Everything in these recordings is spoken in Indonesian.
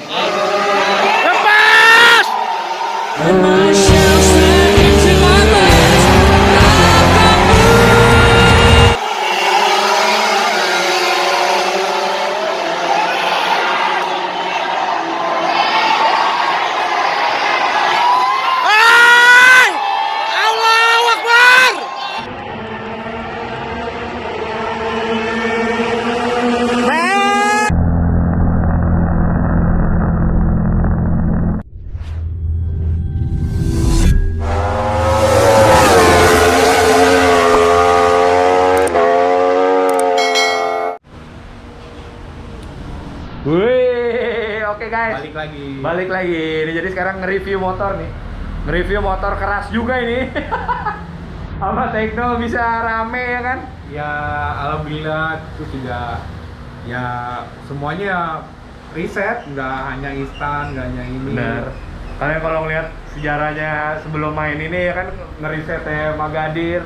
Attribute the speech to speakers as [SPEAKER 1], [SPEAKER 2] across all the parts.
[SPEAKER 1] Lepas! Hai! Allahu Akbar! Wih, oke guys. Balik lagi. Ini jadi sekarang nge-review motor nih. Nge-review motor keras juga ini. Sama Tekno bisa rame ya kan?
[SPEAKER 2] Ya alhamdulillah, terus juga ya semuanya riset, nggak hanya instan, nggak hanya ini.
[SPEAKER 1] Bener. Kalian kalau ngeliat sejarahnya sebelum main ini ya kan ngerisetnya Magadir.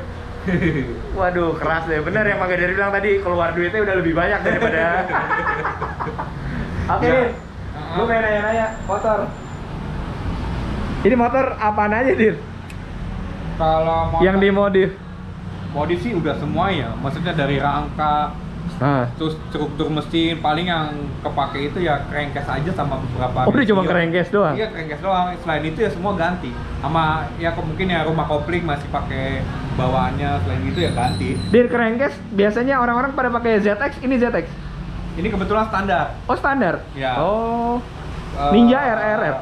[SPEAKER 1] Waduh, keras deh. Bener yang Magadir bilang tadi, keluar duitnya udah lebih banyak daripada. Oke,
[SPEAKER 2] Ya.
[SPEAKER 1] gue pengen nanya-nanya motor. Ini motor apaan aja, Dir?
[SPEAKER 2] Kalau motor,
[SPEAKER 1] Yang dimodif?
[SPEAKER 2] modif sih udah semua ya, maksudnya dari rangka,
[SPEAKER 1] Nah.
[SPEAKER 2] terus struktur mesin, paling yang kepake itu ya crankcase aja sama beberapa.
[SPEAKER 1] Oh, ini cuma
[SPEAKER 2] gear.
[SPEAKER 1] crankcase doang?
[SPEAKER 2] Iya, crankcase doang. Selain itu ya semua ganti. Sama ya mungkin ya rumah kopling masih pakai bawaannya, selain itu ya ganti.
[SPEAKER 1] Dir, crankcase biasanya orang-orang pada pakai ZX, ini ZX?
[SPEAKER 2] Ini kebetulan standar.
[SPEAKER 1] Oh, standar?
[SPEAKER 2] Ya.
[SPEAKER 1] Oh, Ninja RRF?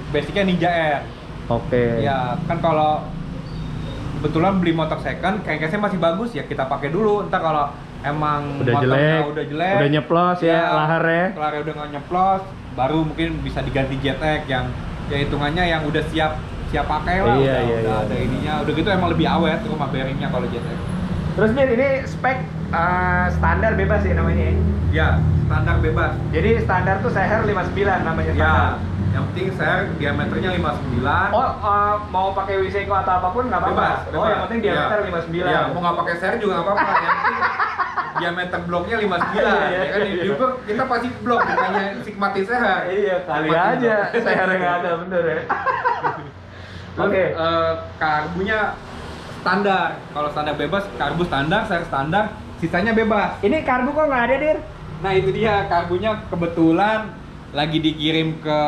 [SPEAKER 2] Basicnya Ninja R.
[SPEAKER 1] Oke.
[SPEAKER 2] Ya, kan kalau kebetulan beli motor second, crankcase-nya masih bagus ya kita pakai dulu. Ntar kalau emang
[SPEAKER 1] Udah
[SPEAKER 2] motornya
[SPEAKER 1] jelek,
[SPEAKER 2] udah jelek,
[SPEAKER 1] udah nyeplos ya, laharnya.
[SPEAKER 2] Laharnya udah nggak nyeplos, baru mungkin bisa diganti JTX yang ya hitungannya yang udah siap pakai lah.
[SPEAKER 1] Iya,
[SPEAKER 2] udah,
[SPEAKER 1] iya,
[SPEAKER 2] udah
[SPEAKER 1] iya.
[SPEAKER 2] ada ininya. Udah gitu emang lebih awet rumah bearingnya kalau JTX.
[SPEAKER 1] Terus Dir, ini spek standar bebas ya namanya ya?
[SPEAKER 2] Ya, standar bebas.
[SPEAKER 1] Jadi standar tuh seher 59 namanya standar.
[SPEAKER 2] Ya, yang penting saya diameternya 59.
[SPEAKER 1] Oh, mau pakai Wiseco atau apapun nggak apa-apa?
[SPEAKER 2] Bebas.
[SPEAKER 1] Oh, yang penting diameter
[SPEAKER 2] Iya.
[SPEAKER 1] 59.
[SPEAKER 2] Iya, mau nggak pakai ser juga nggak apa-apa. Yang penting diameter bloknya 59.
[SPEAKER 1] Iya,
[SPEAKER 2] Ya kan
[SPEAKER 1] iya.
[SPEAKER 2] di Uber kita pasti blok, bukannya sigmatis seher.
[SPEAKER 1] Iya, kali
[SPEAKER 2] Sigmatis
[SPEAKER 1] aja
[SPEAKER 2] blok.
[SPEAKER 1] seher nggak ada, bener ya.
[SPEAKER 2] Terus,
[SPEAKER 1] Oke.
[SPEAKER 2] karbunya standar. Kalau standar bebas, karbu standar, ser standar, sisanya bebas.
[SPEAKER 1] Ini karbu kok nggak ada, Dir?
[SPEAKER 2] Nah itu dia, karbunya kebetulan lagi dikirim ke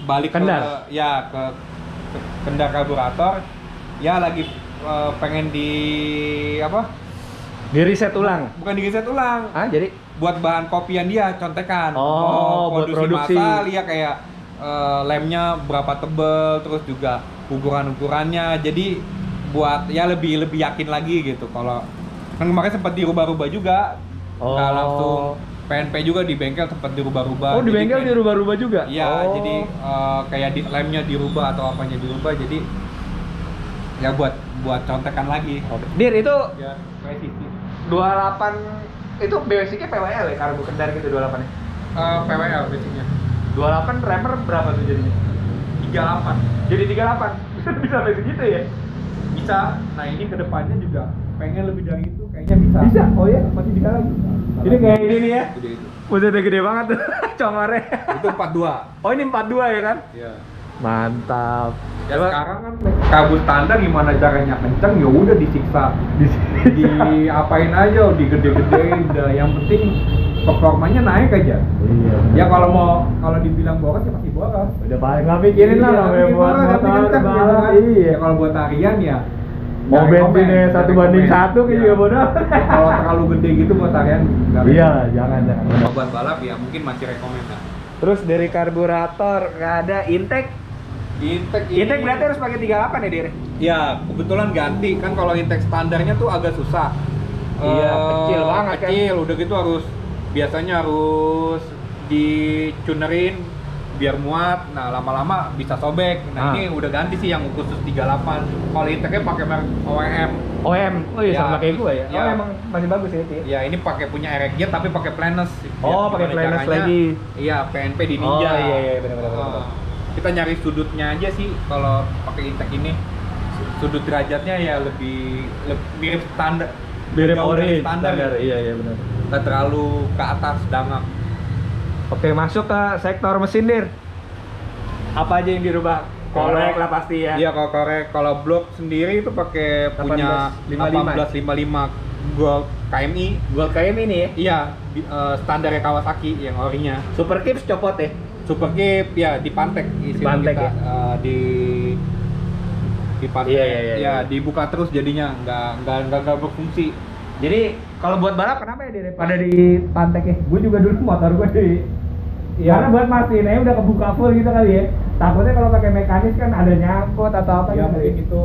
[SPEAKER 2] balik
[SPEAKER 1] Kendar?
[SPEAKER 2] ke Kendar karburator. Ya lagi pengen di apa?
[SPEAKER 1] Di reset ulang.
[SPEAKER 2] Bukan di reset ulang.
[SPEAKER 1] Ah, jadi
[SPEAKER 2] Buat bahan kopian dia, contekan.
[SPEAKER 1] Oh,
[SPEAKER 2] Mau
[SPEAKER 1] buat produksi.
[SPEAKER 2] massal, ya kayak lemnya berapa tebel, terus juga ukurannya. Jadi buat ya lebih yakin lagi gitu. Kalau kan kemarin sempat dirubah-rubah juga, nggak
[SPEAKER 1] Oh.
[SPEAKER 2] langsung PNP juga di bengkel sempat dirubah-rubah.
[SPEAKER 1] Oh, di
[SPEAKER 2] Jadi
[SPEAKER 1] bengkel
[SPEAKER 2] kayak-
[SPEAKER 1] dirubah-rubah juga?
[SPEAKER 2] Iya,
[SPEAKER 1] Oh.
[SPEAKER 2] jadi kayak lemnya dirubah atau apanya dirubah, jadi ya buat contekan lagi.
[SPEAKER 1] Oke. Dir, itu
[SPEAKER 2] Ya, presisi.
[SPEAKER 1] 28 itu basicnya PWL ya, karbu Kendar gitu 28 nya?
[SPEAKER 2] PWL basicnya
[SPEAKER 1] 28 remer berapa tuh jadinya?
[SPEAKER 2] 38
[SPEAKER 1] Jadi 38? Bisa sampai segitu ya?
[SPEAKER 2] bisa. Nah ini kedepannya juga pengen lebih dari itu, kayaknya bisa.
[SPEAKER 1] Bisa? Oh ya? Masih bisa lagi? Ini kayak ini nih ya?
[SPEAKER 2] Gede itu.
[SPEAKER 1] Busetnya gede banget tuh, congornya.
[SPEAKER 2] Itu 42.
[SPEAKER 1] Oh, ini 42 ya kan?
[SPEAKER 2] Iya.
[SPEAKER 1] Mantap.
[SPEAKER 2] Ya sekarang kan kabut standar gimana caranya kenceng, ya udah disiksa. Diapain aja, digede-gedein, udah yang penting performanya naik aja.
[SPEAKER 1] Iya.
[SPEAKER 2] Ya kalau dibilang boros ya pasti boros.
[SPEAKER 1] Udah paling nggak mikirin lah
[SPEAKER 2] Iya,
[SPEAKER 1] namanya
[SPEAKER 2] tapi
[SPEAKER 1] buat
[SPEAKER 2] boros, tapi
[SPEAKER 1] motor
[SPEAKER 2] kenceng,
[SPEAKER 1] balap.
[SPEAKER 2] gitu kan.
[SPEAKER 1] Iya.
[SPEAKER 2] Ya kalau buat harian ya
[SPEAKER 1] Mau
[SPEAKER 2] nggak
[SPEAKER 1] bensinnya
[SPEAKER 2] rekomen,
[SPEAKER 1] 1:1 kan
[SPEAKER 2] Iya.
[SPEAKER 1] juga bodoh.
[SPEAKER 2] Kalau terlalu gede gitu buat harian nggak
[SPEAKER 1] Iya,
[SPEAKER 2] rekomen.
[SPEAKER 1] jangan.
[SPEAKER 2] Kalau buat balap ya mungkin masih rekomen lah.
[SPEAKER 1] Terus dari karburator nggak ada intake.
[SPEAKER 2] Intake
[SPEAKER 1] Intake berarti harus pakai 38 ya, Dir?
[SPEAKER 2] Ya, kebetulan ganti. Kan kalau intake standarnya tuh agak susah.
[SPEAKER 1] Iya, kecil banget kan.
[SPEAKER 2] Kecil, udah gitu biasanya harus dicunerin biar muat. Nah, lama-lama bisa sobek. Nah, ini udah ganti sih yang khusus 38. Kalau intake-nya pakai merek OEM.
[SPEAKER 1] OM. Oh iya,
[SPEAKER 2] Ya,
[SPEAKER 1] sama kayak gua ya.
[SPEAKER 2] ya.
[SPEAKER 1] Oh, emang masih bagus ya itu ya.
[SPEAKER 2] Ya, ini pakai punya RX tapi pakai planus.
[SPEAKER 1] Oh, pakai
[SPEAKER 2] Gimana
[SPEAKER 1] planus
[SPEAKER 2] caranya?
[SPEAKER 1] lagi.
[SPEAKER 2] Iya, PNP di
[SPEAKER 1] Oh,
[SPEAKER 2] Ninja.
[SPEAKER 1] iya, benar.
[SPEAKER 2] Kita nyari sudutnya aja sih kalau pakai intake ini. Sudut derajatnya ya lebih mirip standar.
[SPEAKER 1] Mirip
[SPEAKER 2] Jauh dari
[SPEAKER 1] ori,
[SPEAKER 2] standar.
[SPEAKER 1] Iya, benar.
[SPEAKER 2] Nggak terlalu ke atas dangak.
[SPEAKER 1] Oke, masuk ke sektor mesin, Dir. Apa aja yang dirubah? Korek lah pasti ya.
[SPEAKER 2] Iya, kalau korek, kalau blok sendiri itu pakai punya 1855 Gold KMI.
[SPEAKER 1] Gold KM ini ya.
[SPEAKER 2] Iya, standarnya Kawasaki yang orinya.
[SPEAKER 1] Super Kips copot ya.
[SPEAKER 2] Super Keep ya dipantek istilah
[SPEAKER 1] Dipantek
[SPEAKER 2] kita.
[SPEAKER 1] ya?
[SPEAKER 2] Dipantek.
[SPEAKER 1] Iya.
[SPEAKER 2] Ya, dibuka terus jadinya nggak berfungsi.
[SPEAKER 1] Jadi kalau buat balap kenapa ya daripada di pantek ya? Gue juga dulu motor gue di
[SPEAKER 2] Iya.
[SPEAKER 1] karena buat mastiin udah kebuka full gitu kali ya. Takutnya kalau pakai mekanis kan ada nyangkut atau apa
[SPEAKER 2] Ya
[SPEAKER 1] gitu.
[SPEAKER 2] mungkin itu,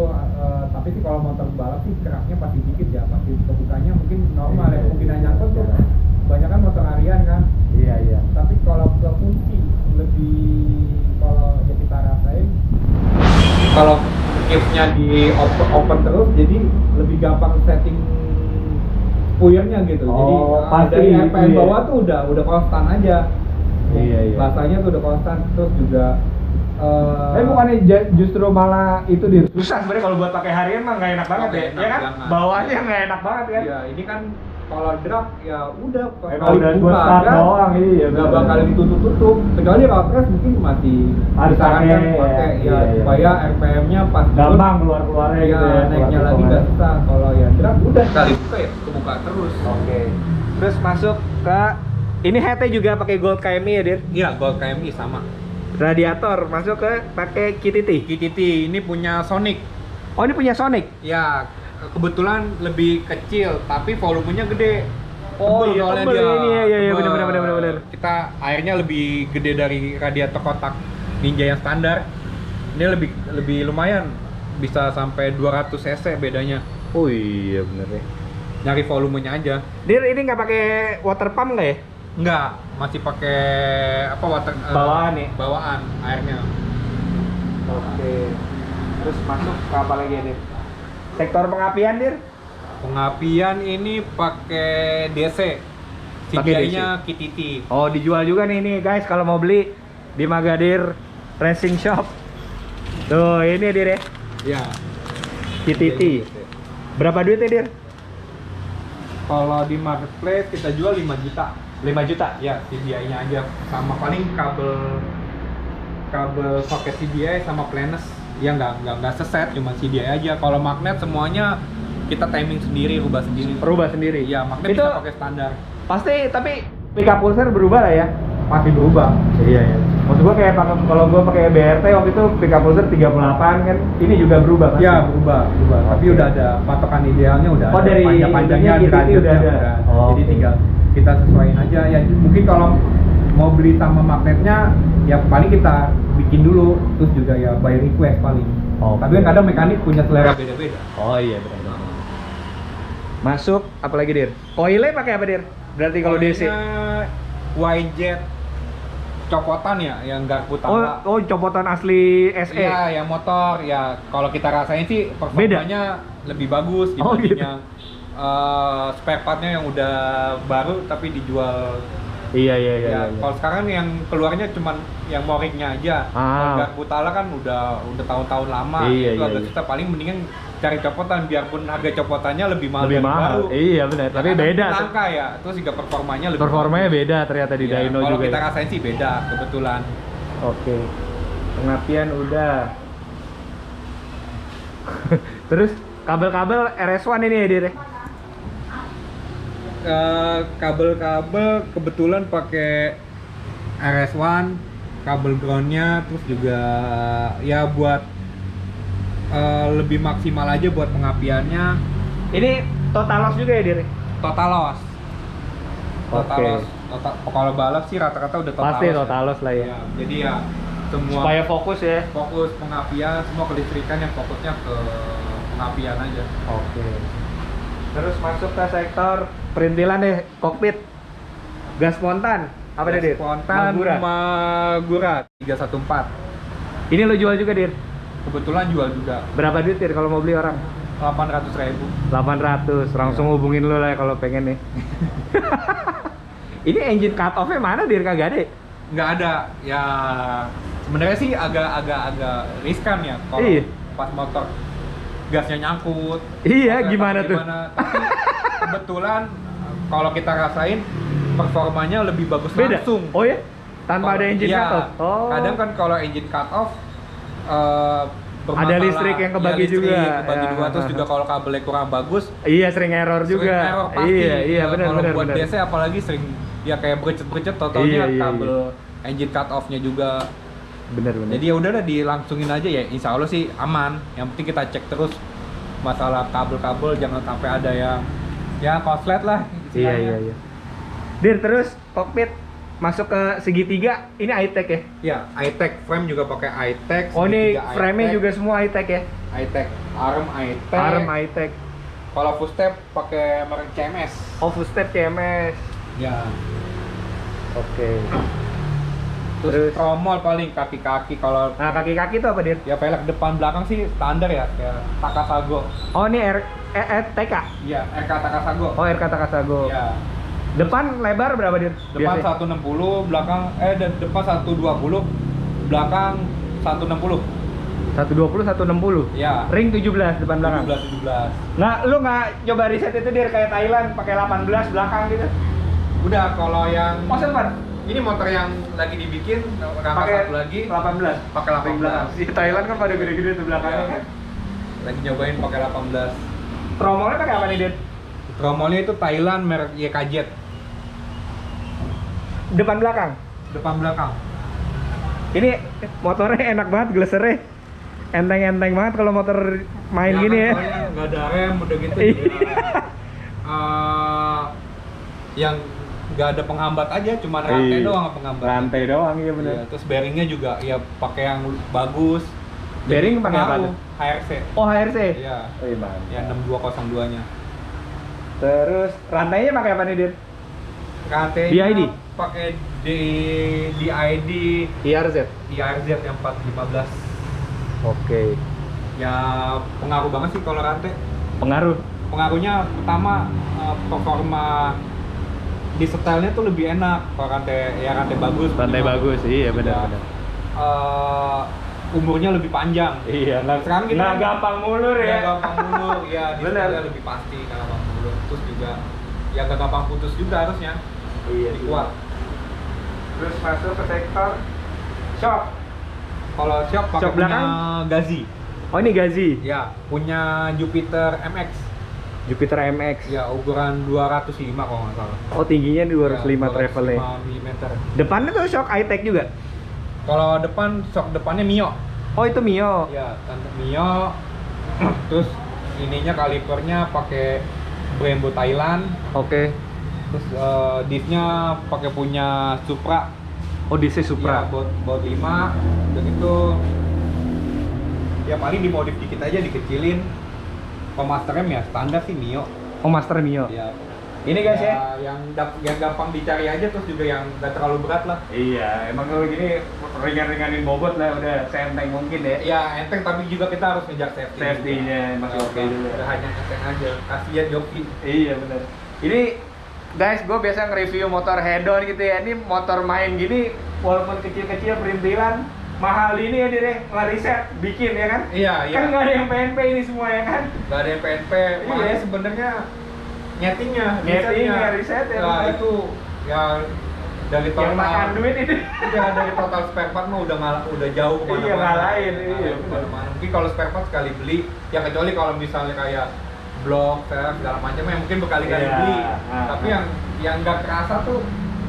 [SPEAKER 2] tapi sih kalau motor balap sih keraknya pasti dikit ya, pasti kebukanya mungkin normal ya, kemungkinan nyangkut tuh banyak kan motor harian kan.
[SPEAKER 1] Iya.
[SPEAKER 2] Tapi kalau ke fungsi lebih, kalau ya kita rasain kalau kipsnya di open terus jadi lebih gampang setting puyernya gitu. Jadi
[SPEAKER 1] pasti
[SPEAKER 2] dari RPM
[SPEAKER 1] iya.
[SPEAKER 2] bawah tuh udah konstan aja.
[SPEAKER 1] Iya.
[SPEAKER 2] Bahasanya tuh udah konstan, terus juga
[SPEAKER 1] Tapi bukannya justru malah itu susah sebenarnya kalau buat pakai harian mah nggak enak banget
[SPEAKER 2] Nggak
[SPEAKER 1] ya,
[SPEAKER 2] enak
[SPEAKER 1] ya kan?
[SPEAKER 2] banget.
[SPEAKER 1] Bawahnya nggak enak banget kan?
[SPEAKER 2] ya ini kan kalau drag ya udah
[SPEAKER 1] Emang udah buat start doang, iya.
[SPEAKER 2] nggak bakal ditutup-tutup, kecuali kalau crash mungkin masih
[SPEAKER 1] Harus
[SPEAKER 2] disarankan
[SPEAKER 1] pakai,
[SPEAKER 2] pakai
[SPEAKER 1] iya.
[SPEAKER 2] supaya RPM-nya pas
[SPEAKER 1] Gampang keluarnya
[SPEAKER 2] ya,
[SPEAKER 1] gitu ya.
[SPEAKER 2] naiknya lagi nggak susah. Kalau ya drag udah kali buka ya kebuka terus.
[SPEAKER 1] Oke. Terus masuk ke ini headnya juga pakai Gold KMI ya, Dir?
[SPEAKER 2] Iya, Gold KMI sama.
[SPEAKER 1] Radiator masuk ke pakai KTT.
[SPEAKER 2] KTT ini punya Sonic.
[SPEAKER 1] Oh, ini punya Sonic.
[SPEAKER 2] Ya, kebetulan lebih kecil tapi volumenya gede.
[SPEAKER 1] Oh,
[SPEAKER 2] Tebel
[SPEAKER 1] iya,
[SPEAKER 2] soalnya
[SPEAKER 1] tebel
[SPEAKER 2] dia.
[SPEAKER 1] ini, iya,
[SPEAKER 2] Tebel.
[SPEAKER 1] bener.
[SPEAKER 2] Kita airnya lebih gede dari radiator kotak Ninja yang standar. Ini lebih lumayan, bisa sampai 200 cc bedanya.
[SPEAKER 1] Oh iya bener ya.
[SPEAKER 2] Nyari volumenya aja.
[SPEAKER 1] Dir, ini nggak pakai water pump nggak ya?
[SPEAKER 2] Enggak, masih pakai apa
[SPEAKER 1] Bawaan ya?
[SPEAKER 2] Bawaan airnya.
[SPEAKER 1] Oke. Terus masuk ke apa lagi ya, Dir? Sektor pengapian, Dir?
[SPEAKER 2] Pengapian ini pakai DC.
[SPEAKER 1] Pakai
[SPEAKER 2] CDI-nya KTT.
[SPEAKER 1] Oh, dijual juga nih guys kalau mau beli di Magadir Racing Shop. Tuh, ini Dir ya.
[SPEAKER 2] Ya.
[SPEAKER 1] KTT. Berapa duit ya, Dir?
[SPEAKER 2] Kalau di marketplace kita jual 5 juta.
[SPEAKER 1] 5 juta.
[SPEAKER 2] Ya, CDI-nya aja sama paling kabel soket CDI sama planes ya nggak seset, cuma CDI aja. Kalau magnet semuanya kita timing sendiri, rubah sendiri. Ya, magnet
[SPEAKER 1] Itu
[SPEAKER 2] bisa pakai standar.
[SPEAKER 1] pasti, tapi pickup pulsar berubah lah ya.
[SPEAKER 2] Pasti berubah.
[SPEAKER 1] Iya. Maksud gua kayak kalau gua pakai BRT waktu itu pickup pulsar 38 kan, ini juga berubah kan?
[SPEAKER 2] Ya, berubah. Tapi udah ada patokan idealnya, udah
[SPEAKER 1] Oh,
[SPEAKER 2] ada
[SPEAKER 1] dari
[SPEAKER 2] panjang-panjangnya,
[SPEAKER 1] ininya gitu
[SPEAKER 2] derajatnya
[SPEAKER 1] udah ada. Oh,
[SPEAKER 2] jadi
[SPEAKER 1] oke.
[SPEAKER 2] tinggal kita sesuaiin aja. Ya mungkin kalau mau beli sama magnetnya ya paling kita bikin dulu, terus juga ya by request paling.
[SPEAKER 1] Oke.
[SPEAKER 2] Tapi kan kadang mekanik punya selera beda-beda.
[SPEAKER 1] Oh iya benar. Masuk apalagi, Dir? Oilnya pakai apa, Dir? Berarti kalau DC.
[SPEAKER 2] YJ copotan ya, yang garpu tawa.
[SPEAKER 1] Oh, copotan asli SE.
[SPEAKER 2] Iya, yang motor ya. Kalau kita rasain sih performanya lebih bagus
[SPEAKER 1] Oh, gitu.
[SPEAKER 2] dibanding yang spare partnya yang udah baru tapi dijual.
[SPEAKER 1] Iya.
[SPEAKER 2] Ya, kalau sekarang yang keluarnya cuman yang moriknya aja. Kalau garpu tala kan udah tahun-tahun lama.
[SPEAKER 1] Iya,
[SPEAKER 2] itu agak
[SPEAKER 1] iya.
[SPEAKER 2] susah. Paling mendingan cari copotan, biarpun harga copotannya lebih mahal
[SPEAKER 1] Lebih
[SPEAKER 2] dari
[SPEAKER 1] mahal.
[SPEAKER 2] baru.
[SPEAKER 1] Iya benar, tapi
[SPEAKER 2] Karena
[SPEAKER 1] beda.
[SPEAKER 2] langka ya, terus juga performanya lebih
[SPEAKER 1] Performanya
[SPEAKER 2] bagus.
[SPEAKER 1] beda ternyata di
[SPEAKER 2] Iya,
[SPEAKER 1] dyno
[SPEAKER 2] kalau
[SPEAKER 1] juga.
[SPEAKER 2] kita
[SPEAKER 1] ya.
[SPEAKER 2] rasain sih beda kebetulan.
[SPEAKER 1] Oke. Pengapian udah. Terus kabel-kabel RS1 ini ya, Dir?
[SPEAKER 2] Kabel-kabel kebetulan pakai RS1, kabel groundnya, terus juga ya buat lebih maksimal aja buat pengapiannya.
[SPEAKER 1] Ini total loss juga ya, Dir?
[SPEAKER 2] Total loss. Total
[SPEAKER 1] Oke.
[SPEAKER 2] loss. Kalau balap sih rata-rata udah total
[SPEAKER 1] Pasti
[SPEAKER 2] loss.
[SPEAKER 1] total loss lah ya.
[SPEAKER 2] Ya, jadi ya semua
[SPEAKER 1] Supaya fokus ya.
[SPEAKER 2] fokus pengapian, semua kelistrikan yang fokusnya ke pengapian aja.
[SPEAKER 1] Oke. Terus masuk ke sektor perintilan deh, kokpit. Gas spontan. Apa deh, Dir?
[SPEAKER 2] Spontan Magura 314.
[SPEAKER 1] Ini lo jual juga, Dir?
[SPEAKER 2] Kebetulan jual juga
[SPEAKER 1] Berapa duit, Dir, kalau mau beli orang?
[SPEAKER 2] 800.000.
[SPEAKER 1] 800. Langsung hubungin lo lah ya kalau pengen nih. Ini engine cut off-nya mana, Dir? Kagak ada.
[SPEAKER 2] Nggak ada. Ya sebenarnya sih agak riskan ya kalau
[SPEAKER 1] Iya.
[SPEAKER 2] pas motor gasnya nyangkut.
[SPEAKER 1] Iya,
[SPEAKER 2] Atau
[SPEAKER 1] gimana tuh?
[SPEAKER 2] Tapi kebetulan kalau kita rasain performanya lebih bagus
[SPEAKER 1] Beda.
[SPEAKER 2] langsung.
[SPEAKER 1] Oh ya? Tanpa ada engine
[SPEAKER 2] iya.
[SPEAKER 1] cut off? Oh.
[SPEAKER 2] Kadang kan kalau engine cut off
[SPEAKER 1] Ada listrik yang kebagi juga.
[SPEAKER 2] kebagi
[SPEAKER 1] Ya.
[SPEAKER 2] dua, terus juga kalau kabelnya kurang bagus
[SPEAKER 1] Iya, sering error juga.
[SPEAKER 2] sering error pasti.
[SPEAKER 1] Iya,
[SPEAKER 2] Ya,
[SPEAKER 1] benar
[SPEAKER 2] kalau
[SPEAKER 1] benar
[SPEAKER 2] buat
[SPEAKER 1] benar.
[SPEAKER 2] DC apalagi sering ya kayak bercet-bercet totalnya
[SPEAKER 1] Iya, iya,
[SPEAKER 2] kabel engine cut off-nya juga.
[SPEAKER 1] Benar benar.
[SPEAKER 2] Jadi ya udahlah dilangsungin aja ya, insya Allah sih aman. Yang penting kita cek terus masalah kabel-kabel, jangan sampai ada yang ya konslet lah
[SPEAKER 1] Iya
[SPEAKER 2] istilahnya.
[SPEAKER 1] iya iya. Dir, terus kokpit masuk ke segitiga, ini high-tech ya?
[SPEAKER 2] Ya, iTech frame juga pakai iTech.
[SPEAKER 1] Oh, ini
[SPEAKER 2] segitiga
[SPEAKER 1] frame-nya
[SPEAKER 2] iTech,
[SPEAKER 1] juga semua high-tech ya?
[SPEAKER 2] iTech, arm iTech.
[SPEAKER 1] Arm high-tech.
[SPEAKER 2] Kalau full step pakai merek CMS.
[SPEAKER 1] Oh, full step CMS.
[SPEAKER 2] Ya.
[SPEAKER 1] Oke.
[SPEAKER 2] Terus tromol paling kaki-kaki kalau
[SPEAKER 1] Nah, kaki-kaki itu apa, Dir?
[SPEAKER 2] ya velg depan belakang sih standar ya, kayak Takasago.
[SPEAKER 1] Oh, ini TK?
[SPEAKER 2] Iya, RK Takasago.
[SPEAKER 1] Oh, RK Takasago.
[SPEAKER 2] Iya.
[SPEAKER 1] Depan lebar berapa, Dir?
[SPEAKER 2] Depan
[SPEAKER 1] Biasanya?
[SPEAKER 2] 160, belakang depan 120, belakang 160.
[SPEAKER 1] 120, 160?
[SPEAKER 2] Iya.
[SPEAKER 1] Ring 17 depan belakang?
[SPEAKER 2] 17.
[SPEAKER 1] Nah, lu nggak coba riset itu, Dir, kayak Thailand pakai 18 belakang gitu?
[SPEAKER 2] Udah, kalau yang
[SPEAKER 1] Oh, sempat?
[SPEAKER 2] ini motor yang lagi dibikin rangka
[SPEAKER 1] Pakai
[SPEAKER 2] satu lagi
[SPEAKER 1] 18?
[SPEAKER 2] pakai 18.
[SPEAKER 1] Di Thailand kan pada gede-gede tuh belakangnya
[SPEAKER 2] Iya.
[SPEAKER 1] kan?
[SPEAKER 2] Lagi nyobain pakai 18.
[SPEAKER 1] Tromolnya pakai apa nih, Dir?
[SPEAKER 2] Tromolnya itu Thailand merek YKZ.
[SPEAKER 1] Depan belakang?
[SPEAKER 2] Depan belakang.
[SPEAKER 1] Ini motornya enak banget, glesernya enteng-enteng banget kalau motor main
[SPEAKER 2] Ya,
[SPEAKER 1] gini
[SPEAKER 2] kan,
[SPEAKER 1] ya.
[SPEAKER 2] soalnya nggak ada rem udah gitu
[SPEAKER 1] Iya.
[SPEAKER 2] juga. Yang nggak ada penghambat aja, cuma rantai
[SPEAKER 1] Iya.
[SPEAKER 2] doang penghambat.
[SPEAKER 1] Rantai doang, iya
[SPEAKER 2] Iya,
[SPEAKER 1] bener.
[SPEAKER 2] terus bearingnya juga ya pakai yang bagus.
[SPEAKER 1] Bearing
[SPEAKER 2] Jadi
[SPEAKER 1] pakai apa
[SPEAKER 2] pengaruh,
[SPEAKER 1] tuh?
[SPEAKER 2] HRC.
[SPEAKER 1] Oh, HRC?
[SPEAKER 2] Iya.
[SPEAKER 1] Oh, iya, mantap.
[SPEAKER 2] Yang 6202-nya.
[SPEAKER 1] Terus rantainya pakai apa nih, Dir?
[SPEAKER 2] Rantainya
[SPEAKER 1] DID?
[SPEAKER 2] pakai DID
[SPEAKER 1] IRZ.
[SPEAKER 2] IRZ yang 415.
[SPEAKER 1] Oke.
[SPEAKER 2] Ya pengaruh banget sih kalau rantai.
[SPEAKER 1] Pengaruh.
[SPEAKER 2] Pengaruhnya pertama performa di setelnya tuh lebih enak kalau rantai bagus.
[SPEAKER 1] Rantai
[SPEAKER 2] minimal.
[SPEAKER 1] bagus, iya
[SPEAKER 2] Ya,
[SPEAKER 1] benar-benar.
[SPEAKER 2] umurnya lebih panjang.
[SPEAKER 1] Iya,
[SPEAKER 2] Sekarang kita
[SPEAKER 1] nggak
[SPEAKER 2] kan-
[SPEAKER 1] gampang mulur
[SPEAKER 2] Nggak
[SPEAKER 1] ya.
[SPEAKER 2] gampang mulur, ya di
[SPEAKER 1] Bener.
[SPEAKER 2] setelnya lebih pasti nggak gampang mulur. Terus juga ya nggak gampang putus juga harusnya.
[SPEAKER 1] Iya.
[SPEAKER 2] Kuat.
[SPEAKER 1] Terus masuk ke sektor shock.
[SPEAKER 2] Kalau shock pakai
[SPEAKER 1] Shock belakang?
[SPEAKER 2] punya Gazi.
[SPEAKER 1] Oh, ini Gazi.
[SPEAKER 2] Ya, punya Jupiter MX.
[SPEAKER 1] Jupiter MX.
[SPEAKER 2] Ya, ukuran 205 kalau nggak salah.
[SPEAKER 1] Oh, tingginya 205 travelnya.
[SPEAKER 2] 205 mm.
[SPEAKER 1] Depannya tuh shock high-tech juga.
[SPEAKER 2] Kalau depan shock depannya Mio.
[SPEAKER 1] Oh, itu Mio.
[SPEAKER 2] Ya, tante Mio. Terus ininya kalipernya pakai Brembo Thailand.
[SPEAKER 1] Oke.
[SPEAKER 2] Terus disknya pakai punya Supra.
[SPEAKER 1] Oh, DC Supra.
[SPEAKER 2] Ya, baut 5. Dan itu ya paling dimodif dikit aja, dikecilin. Pemaster rem ya standar sih Mio.
[SPEAKER 1] Oh, Master Mio.
[SPEAKER 2] Ya.
[SPEAKER 1] Ini guys ya.
[SPEAKER 2] Yang gampang dicari aja, terus juga yang gak terlalu berat lah.
[SPEAKER 1] Iya, emang kalau gini ringan-ringanin bobot lah, udah seenteng mungkin ya.
[SPEAKER 2] Ya enteng, tapi juga kita harus ngejar safety.
[SPEAKER 1] Safety-nya masih oke juga.
[SPEAKER 2] Udah hanya enteng aja. Kasihan joki.
[SPEAKER 1] Iya benar. Ini guys, gue biasa nge-review motor head-on gitu ya. Ini motor main gini, walaupun kecil-kecil perintilan, mahal ini ya dia ngeriset, bikin ya kan?
[SPEAKER 2] Iya, iya.
[SPEAKER 1] Kan nggak ada yang PNP ini semua ya kan?
[SPEAKER 2] Gak ada yang PNP.
[SPEAKER 1] Iya.
[SPEAKER 2] Makanya sebenarnya nyetingnya,
[SPEAKER 1] Nyetingnya, riset ya,
[SPEAKER 2] Nah,
[SPEAKER 1] bener.
[SPEAKER 2] itu ya dari
[SPEAKER 1] Yang makan
[SPEAKER 2] total
[SPEAKER 1] duit itu.
[SPEAKER 2] Iya, dari total spare part mah udah jauh kemana-mana.
[SPEAKER 1] Iya, ngalahin, iya,
[SPEAKER 2] Ngalahin kemana-mana. Mungkin kalau spare part sekali beli, ya kecuali kalau misalnya kayak blok, segala macam ya mungkin berkali-kali
[SPEAKER 1] Iya,
[SPEAKER 2] beli.
[SPEAKER 1] ah,
[SPEAKER 2] Tapi
[SPEAKER 1] ah.
[SPEAKER 2] yang nggak kerasa tuh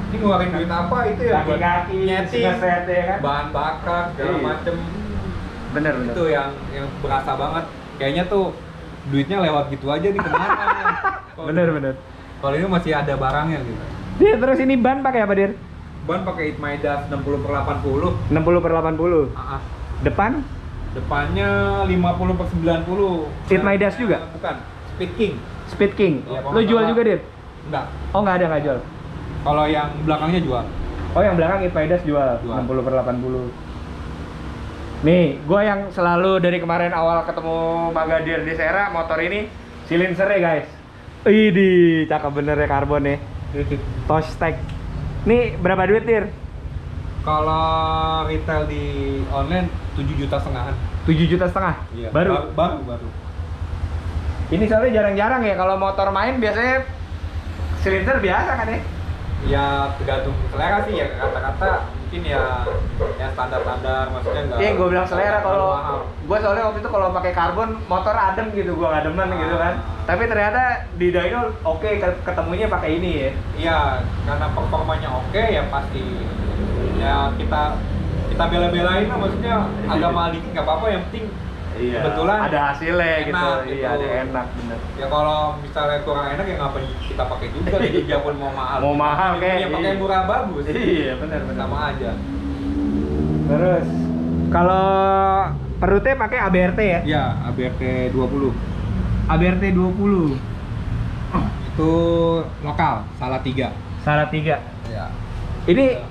[SPEAKER 2] ini ngeluarin duit apa itu ya buat
[SPEAKER 1] Kaki-kaki,
[SPEAKER 2] nyeting,
[SPEAKER 1] ngeset ya kan?
[SPEAKER 2] bahan bakar segala
[SPEAKER 1] Iya.
[SPEAKER 2] macem.
[SPEAKER 1] Bener bener.
[SPEAKER 2] Itu yang berasa banget. Kayaknya tuh duitnya lewat gitu aja di kemana.
[SPEAKER 1] Bener bener.
[SPEAKER 2] Kalau ini masih ada barangnya gitu.
[SPEAKER 1] Dir, terus ini ban pakai apa, Dir?
[SPEAKER 2] Ban pakai Itmaidas 60/80.
[SPEAKER 1] 60/80.
[SPEAKER 2] Ah, ah.
[SPEAKER 1] Depan?
[SPEAKER 2] Depannya 50/90.
[SPEAKER 1] Itmaidas juga?
[SPEAKER 2] Bukan, Speed King.
[SPEAKER 1] Speed King.
[SPEAKER 2] Iya, kalau
[SPEAKER 1] Lu
[SPEAKER 2] nggak
[SPEAKER 1] jual
[SPEAKER 2] salah.
[SPEAKER 1] juga, Dir?
[SPEAKER 2] Enggak.
[SPEAKER 1] Oh, nggak jual.
[SPEAKER 2] Kalau yang belakangnya jual.
[SPEAKER 1] Oh, yang belakang Itmaidas jual.
[SPEAKER 2] Jual.
[SPEAKER 1] 60/80. Nih, gua yang selalu dari kemarin awal ketemu Magadir di Sera, motor ini silinsernya, guys. Widih, cakep bener ya karbon nih. Tostek. Nih, berapa duit, Dir?
[SPEAKER 2] Kalau retail di online 7,5 juta.
[SPEAKER 1] 7,5 juta?
[SPEAKER 2] Iya.
[SPEAKER 1] Baru?
[SPEAKER 2] Baru.
[SPEAKER 1] Ini soalnya jarang-jarang ya, kalau motor main biasanya silinser biasa kan ya?
[SPEAKER 2] Ya tergantung selera sih ya, kata-kata mungkin ya standar-standar, maksudnya nggak.
[SPEAKER 1] Iya, gue bilang selera. Kalau
[SPEAKER 2] mahal.
[SPEAKER 1] gue soalnya waktu itu kalau pakai karbon motor adem gitu, gue nggak demen gitu kan. Tapi ternyata di dyno oke, ketemunya pakai ini ya.
[SPEAKER 2] Iya, karena performanya oke ya pasti. Ya kita bela-belain lah, maksudnya agak mahal dikit nggak apa-apa, yang penting
[SPEAKER 1] Iya.
[SPEAKER 2] kebetulan
[SPEAKER 1] Ada hasilnya
[SPEAKER 2] enak,
[SPEAKER 1] gitu.
[SPEAKER 2] gitu.
[SPEAKER 1] Iya, ada enak bener.
[SPEAKER 2] Ya kalau misalnya kurang enak ya ngapain kita pakai juga, jadi biarpun mau mahal.
[SPEAKER 1] Mau mahal kayak
[SPEAKER 2] ya pakai
[SPEAKER 1] iya.
[SPEAKER 2] murah bagus.
[SPEAKER 1] Iya, benar.
[SPEAKER 2] Sama aja.
[SPEAKER 1] Terus kalau perutnya pakai ABRT ya?
[SPEAKER 2] Iya, ABRT 20.
[SPEAKER 1] ABRT 20.
[SPEAKER 2] Itu lokal, Salatiga.
[SPEAKER 1] Salatiga.
[SPEAKER 2] Ya.
[SPEAKER 1] Ini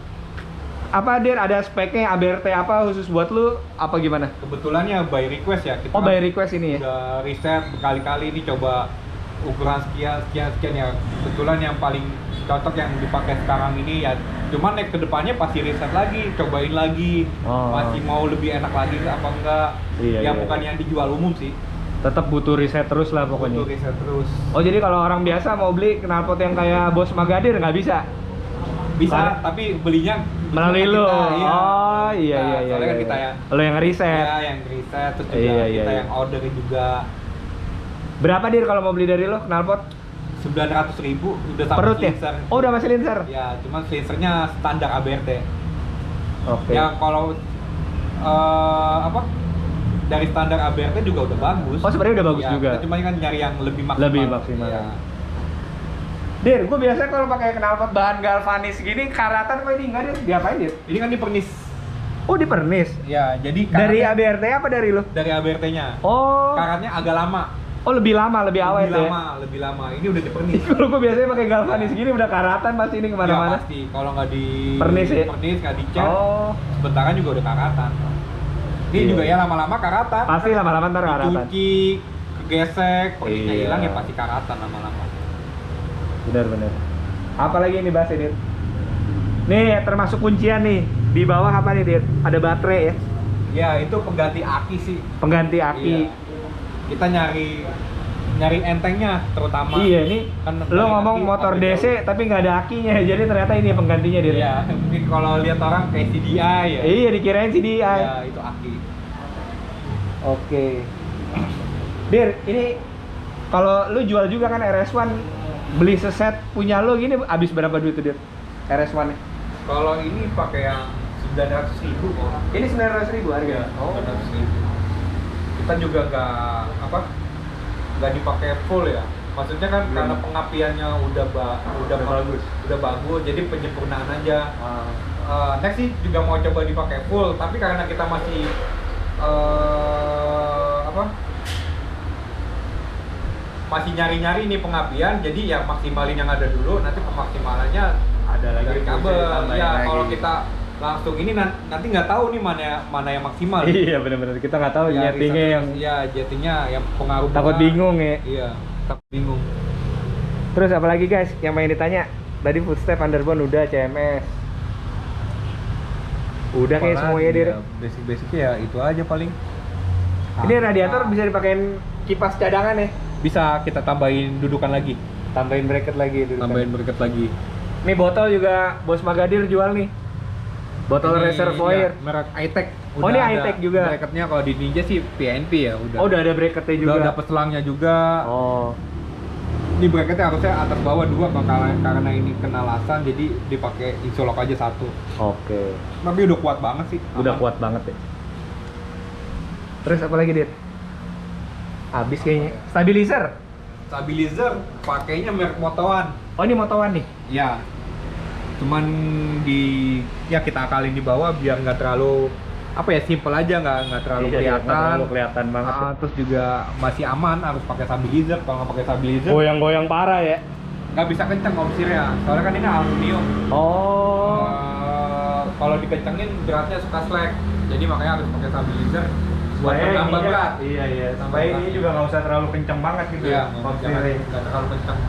[SPEAKER 1] apa Dir, ada speknya ABRT apa khusus buat lu apa gimana?
[SPEAKER 2] Kebetulan ya by request ya. Kita
[SPEAKER 1] Oh, by request ini ya?
[SPEAKER 2] udah riset berkali-kali ini, coba ukuran sekian ya. Kebetulan yang paling cocok yang dipakai sekarang ini ya. Cuman ke depannya pasti riset lagi, cobain lagi.
[SPEAKER 1] Oh.
[SPEAKER 2] Masih mau lebih enak lagi apa enggak?
[SPEAKER 1] Iya,
[SPEAKER 2] Ya
[SPEAKER 1] iya.
[SPEAKER 2] bukan yang dijual umum sih.
[SPEAKER 1] Tetap butuh riset terus lah pokoknya.
[SPEAKER 2] Butuh riset terus.
[SPEAKER 1] Oh, jadi kalau orang biasa mau beli knalpot yang kayak Bos Magadir nggak bisa?
[SPEAKER 2] Bisa,
[SPEAKER 1] Soalnya-
[SPEAKER 2] tapi belinya
[SPEAKER 1] Melalui lu.
[SPEAKER 2] kita, iya.
[SPEAKER 1] Oh, iya
[SPEAKER 2] Nah,
[SPEAKER 1] iya iya.
[SPEAKER 2] soalnya kan
[SPEAKER 1] iya.
[SPEAKER 2] kita ya.
[SPEAKER 1] Lo yang riset.
[SPEAKER 2] Ya, yang riset, terus juga
[SPEAKER 1] Iya, iya,
[SPEAKER 2] kita
[SPEAKER 1] iya.
[SPEAKER 2] yang order juga.
[SPEAKER 1] Berapa Dir kalau mau beli dari lo knalpot?
[SPEAKER 2] 900.000 udah sama
[SPEAKER 1] Perut ya?
[SPEAKER 2] slicer.
[SPEAKER 1] Oh, udah masih linser.
[SPEAKER 2] Ya, cuman slicernya standar ABRT.
[SPEAKER 1] Oke.
[SPEAKER 2] Ya kalau apa? Dari standar ABRT juga udah bagus.
[SPEAKER 1] Oh, sebenarnya udah bagus
[SPEAKER 2] Ya,
[SPEAKER 1] juga.
[SPEAKER 2] kita cuma kan nyari yang lebih maksimal.
[SPEAKER 1] Lebih maksimal.
[SPEAKER 2] Ya.
[SPEAKER 1] Dir, gue biasa kalau pakai knalpot bahan galvanis gini karatan kok ini enggak Dir? Diapain Dir?
[SPEAKER 2] Ini kan di pernis.
[SPEAKER 1] Oh, di pernis.
[SPEAKER 2] Ya, jadi
[SPEAKER 1] Dari
[SPEAKER 2] karatnya-
[SPEAKER 1] ABRT apa dari lo?
[SPEAKER 2] dari ABRT-nya.
[SPEAKER 1] Oh.
[SPEAKER 2] Karatnya agak lama.
[SPEAKER 1] Oh, lebih lama, lebih awet
[SPEAKER 2] lebih
[SPEAKER 1] ya.
[SPEAKER 2] lama, lebih lama. Ini udah di pernis.
[SPEAKER 1] Kalau gue biasanya pakai galvanis gini udah karatan pasti ini
[SPEAKER 2] Ya,
[SPEAKER 1] kemana-mana.
[SPEAKER 2] pasti. Kalau nggak di
[SPEAKER 1] Pernis ya?
[SPEAKER 2] pernis nggak dicek,
[SPEAKER 1] Oh,
[SPEAKER 2] sebentaran juga udah karatan. Ini
[SPEAKER 1] Iya.
[SPEAKER 2] juga ya lama-lama karatan.
[SPEAKER 1] pasti lama-lama ntar karatan.
[SPEAKER 2] Dicuci, kegesek, pernisnya
[SPEAKER 1] Iya.
[SPEAKER 2] hilang ya pasti karatan lama-lama.
[SPEAKER 1] Bener-bener. Apa lagi yang dibahas ya, Dit? Nih, termasuk kuncian nih. Di bawah apa nih, Dit? Ada baterai ya?
[SPEAKER 2] Ya itu pengganti aki sih.
[SPEAKER 1] Pengganti aki.
[SPEAKER 2] Iya. Kita nyari entengnya terutama.
[SPEAKER 1] Iya, ini
[SPEAKER 2] Kan
[SPEAKER 1] lo
[SPEAKER 2] dari
[SPEAKER 1] ngomong
[SPEAKER 2] aki
[SPEAKER 1] motor
[SPEAKER 2] sampai
[SPEAKER 1] DC tapi nggak ada akinya, jadi ternyata ini penggantinya, Dit.
[SPEAKER 2] Iya, mungkin kalau lihat orang kayak CDI ya.
[SPEAKER 1] Iya, dikirain CDI.
[SPEAKER 2] Ya, itu aki.
[SPEAKER 1] Oke. Dir, ini kalau lu jual juga kan RS1, beli seset punya lo gini habis berapa duit tuh, Dir? RS1 nya?
[SPEAKER 2] Kalau ini pakai yang 900.000 kok.
[SPEAKER 1] Ini 900.000 harga.
[SPEAKER 2] Oh, 900.000. Kita juga nggak dipakai full ya. Maksudnya kan karena pengapiannya udah bagus. Udah bagus, jadi penyempurnaan aja. Next sih juga mau coba dipakai full, tapi karena kita masih masih nyari-nyari nih pengapian, jadi ya maksimalin yang ada dulu, nanti pemaksimalannya
[SPEAKER 1] Ada lagi
[SPEAKER 2] dari kabel.
[SPEAKER 1] tambahin
[SPEAKER 2] Ya
[SPEAKER 1] lagi.
[SPEAKER 2] kalau kita langsung ini nanti nggak tahu nih mana yang maksimal.
[SPEAKER 1] Iya, benar-benar kita nggak tahu
[SPEAKER 2] Ya,
[SPEAKER 1] nyetingnya yang
[SPEAKER 2] ya jettingnya yang pengaruh
[SPEAKER 1] takut
[SPEAKER 2] banget.
[SPEAKER 1] bingung ya.
[SPEAKER 2] Iya, takut bingung.
[SPEAKER 1] Terus apalagi guys yang main ditanya? Tadi footstep underbone udah, CMS udah kayak semuanya, Dir.
[SPEAKER 2] Basic-basicnya ya itu aja paling.
[SPEAKER 1] Ini radiator bisa dipakein kipas cadangan ya?
[SPEAKER 2] Bisa kita tambahin dudukan lagi,
[SPEAKER 1] Tambahin bracket lagi dulu.
[SPEAKER 2] tambahin bracket lagi.
[SPEAKER 1] Nih botol juga Bos Magadir jual nih. Botol
[SPEAKER 2] Ini,
[SPEAKER 1] reservoir.
[SPEAKER 2] ya, merek iTech.
[SPEAKER 1] Oh, ini iTech juga.
[SPEAKER 2] Bracketnya kalau di Ninja sih PNP ya udah.
[SPEAKER 1] Oh, udah ada bracketnya juga.
[SPEAKER 2] Udah dapet selangnya juga.
[SPEAKER 1] Oh.
[SPEAKER 2] Ini bracketnya harusnya atas bawah dua, karena ini kena lasan jadi dipakai insulok aja satu.
[SPEAKER 1] Oke.
[SPEAKER 2] Tapi udah kuat banget sih.
[SPEAKER 1] Udah
[SPEAKER 2] Aman.
[SPEAKER 1] kuat banget ya. Terus apa lagi, Dit? Habis kayaknya. Stabilizer.
[SPEAKER 2] Stabilizer pakainya merek Motoan.
[SPEAKER 1] Oh, ini motowan nih.
[SPEAKER 2] Ya. Cuman ya kita akalin di bawah biar nggak terlalu simple aja, nggak terlalu
[SPEAKER 1] Iya,
[SPEAKER 2] kelihatan.
[SPEAKER 1] nggak terlalu kelihatan banget.
[SPEAKER 2] Terus juga masih aman, harus pakai stabilizer. Kalau nggak pakai stabilizer
[SPEAKER 1] Goyang-goyang parah ya.
[SPEAKER 2] nggak bisa kenceng opsirnya. Soalnya kan ini aluminium.
[SPEAKER 1] Oh.
[SPEAKER 2] Kalau dikencengin beratnya suka slack. Jadi makanya harus pakai stabilizer buat menambah
[SPEAKER 1] ininya-
[SPEAKER 2] berat.
[SPEAKER 1] Iya, iya.
[SPEAKER 2] Nambah
[SPEAKER 1] Supaya
[SPEAKER 2] berat.
[SPEAKER 1] ini juga nggak usah terlalu kenceng banget gitu
[SPEAKER 2] Iya,
[SPEAKER 1] ya.
[SPEAKER 2] nggak terlalu kenceng.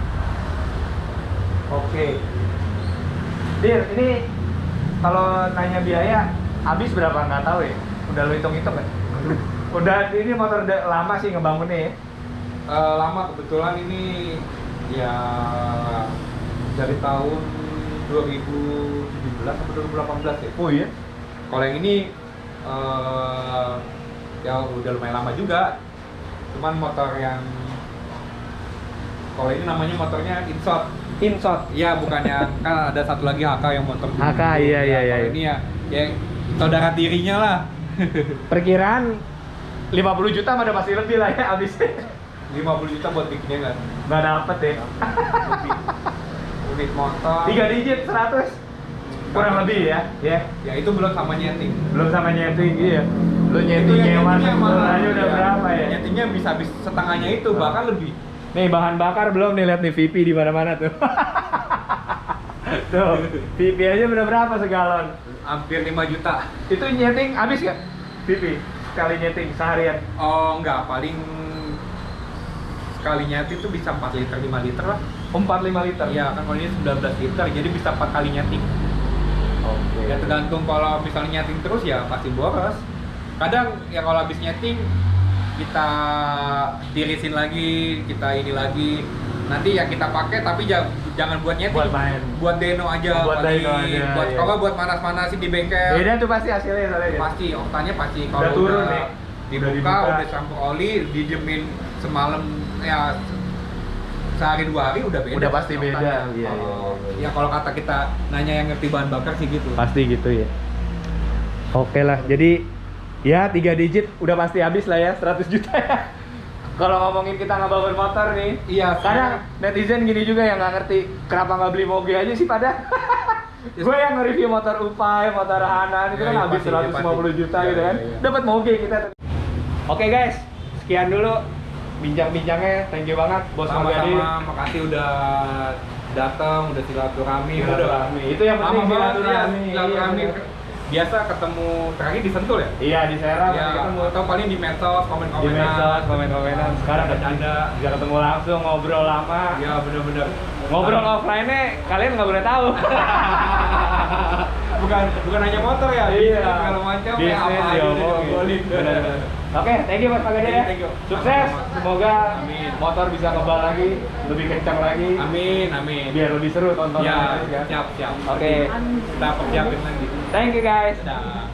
[SPEAKER 1] Oke. Dir, ini kalau nanya biaya habis berapa nggak tahu ya? Udah lu hitung-hitung kan? Udah, ini motor udah lama sih ngebangunnya ya.
[SPEAKER 2] Lama kebetulan ini ya dari tahun 2017 atau 2018 ya.
[SPEAKER 1] Oh iya?
[SPEAKER 2] Kalau yang ini ya udah lumayan lama juga. Cuman motor yang kalau ini namanya motornya Inshot.
[SPEAKER 1] Inshot.
[SPEAKER 2] Iya, bukan yang kan ada satu lagi HK yang motor dulu.
[SPEAKER 1] HK, iya, iya,
[SPEAKER 2] Kalau
[SPEAKER 1] iya.
[SPEAKER 2] ini ya saudara tirinya lah.
[SPEAKER 1] Perkiraan 50 juta mah udah pasti lebih lah ya abisnya.
[SPEAKER 2] 50 juta buat bikinnya kan.
[SPEAKER 1] Nggak dapet ya.
[SPEAKER 2] Unit motor.
[SPEAKER 1] 3 digit 100. Kurang lebih ya. Ya.
[SPEAKER 2] Ya itu belum sama nyeting.
[SPEAKER 1] Belum sama nyeting iya. Lu
[SPEAKER 2] Itu
[SPEAKER 1] nyeting
[SPEAKER 2] yang
[SPEAKER 1] nyewa
[SPEAKER 2] nyetingnya malah
[SPEAKER 1] aja udah
[SPEAKER 2] ya,
[SPEAKER 1] berapa ya?
[SPEAKER 2] Nyetingnya bisa habis setengahnya itu, bahkan lebih.
[SPEAKER 1] Nih bahan bakar belum nih, lihat nih VP di mana-mana tuh. Tuh, VP aja udah berapa segalon?
[SPEAKER 2] Hampir 5 juta.
[SPEAKER 1] Itu nyeting habis nggak? VP sekali nyeting seharian?
[SPEAKER 2] Oh enggak, paling sekali nyeting itu bisa 4 liter, 5 liter lah.
[SPEAKER 1] 4-5 liter?
[SPEAKER 2] Iya, kan kalau ini 19 liter, jadi bisa 4 kali nyeting.
[SPEAKER 1] Oke.
[SPEAKER 2] Ya tergantung, kalau misalnya nyeting terus ya pasti boros. Kadang ya kalau habis nyeting kita tirisin lagi, kita ini lagi. Nanti ya kita pakai tapi jangan buat nyeting.
[SPEAKER 1] Buat main.
[SPEAKER 2] Buat deno aja.
[SPEAKER 1] Buat
[SPEAKER 2] paling.
[SPEAKER 1] deno aja,
[SPEAKER 2] Buat
[SPEAKER 1] iya.
[SPEAKER 2] kalau buat manas-manasin di bengkel.
[SPEAKER 1] Beda tuh pasti hasilnya soalnya.
[SPEAKER 2] Pasti oktanya pasti
[SPEAKER 1] Udah
[SPEAKER 2] kalau
[SPEAKER 1] turun nih.
[SPEAKER 2] dibuka, udah campur oli, didiemin semalam ya sehari 2 hari udah beda.
[SPEAKER 1] Udah pasti beda.
[SPEAKER 2] oktanya.
[SPEAKER 1] Iya,
[SPEAKER 2] Kalau-
[SPEAKER 1] iya.
[SPEAKER 2] Ya kalau kata kita nanya yang ngerti bahan bakar sih gitu.
[SPEAKER 1] Pasti gitu ya. Oke lah, jadi ya 3 digit udah pasti habis lah ya, 100 juta ya. Kalau ngomongin kita ngebangun motor nih,
[SPEAKER 2] Iya,
[SPEAKER 1] kadang netizen gini juga yang nggak ngerti kenapa nggak beli moge aja sih pada. Gue yang nge-review motor Upay, motor Hanan itu
[SPEAKER 2] Ya,
[SPEAKER 1] kan
[SPEAKER 2] iya,
[SPEAKER 1] habis
[SPEAKER 2] pasti, iya,
[SPEAKER 1] 150
[SPEAKER 2] pasti.
[SPEAKER 1] juta
[SPEAKER 2] Iya,
[SPEAKER 1] gitu kan.
[SPEAKER 2] iya, iya.
[SPEAKER 1] Dapat moge kita. Oke guys, sekian dulu bincang-bincangnya. Thank you banget Bos Magadi.
[SPEAKER 2] Sama-sama, makasih udah datang, udah silaturahmi,
[SPEAKER 1] Silaturahmi. Itu yang penting,
[SPEAKER 2] lama banget ya,
[SPEAKER 1] silaturahmi.
[SPEAKER 2] silaturahmi.
[SPEAKER 1] Iya, bener.
[SPEAKER 2] Biasa ketemu terakhir di Sentul ya?
[SPEAKER 1] Iya di Serang
[SPEAKER 2] Ya,
[SPEAKER 1] ketemu.
[SPEAKER 2] atau paling di medsos,
[SPEAKER 1] Di
[SPEAKER 2] komen-komenan.
[SPEAKER 1] medsos, komen-komenan. Sekarang
[SPEAKER 2] Bercanda.
[SPEAKER 1] bisa ketemu langsung, ngobrol lama.
[SPEAKER 2] Ya bener-bener.
[SPEAKER 1] Ngobrol offline-nya kalian nggak boleh tahu.
[SPEAKER 2] bukan hanya motor ya,
[SPEAKER 1] Iya.
[SPEAKER 2] bisnis segala macam ya,
[SPEAKER 1] Bisnis
[SPEAKER 2] apa aja udah
[SPEAKER 1] diomongin.
[SPEAKER 2] diobrolin.
[SPEAKER 1] Bener-bener. Oke, thank you Mas Magadi ya.
[SPEAKER 2] Thank you.
[SPEAKER 1] Sukses. Semoga
[SPEAKER 2] Amin.
[SPEAKER 1] motor bisa ngebal lagi, lebih kencang lagi.
[SPEAKER 2] Amin, amin.
[SPEAKER 1] Biar lebih seru tontonannya.
[SPEAKER 2] Ya,
[SPEAKER 1] ya.
[SPEAKER 2] siap.
[SPEAKER 1] Oke.
[SPEAKER 2] Kita persiapin lagi.
[SPEAKER 1] Thank you guys.
[SPEAKER 2] Dadah.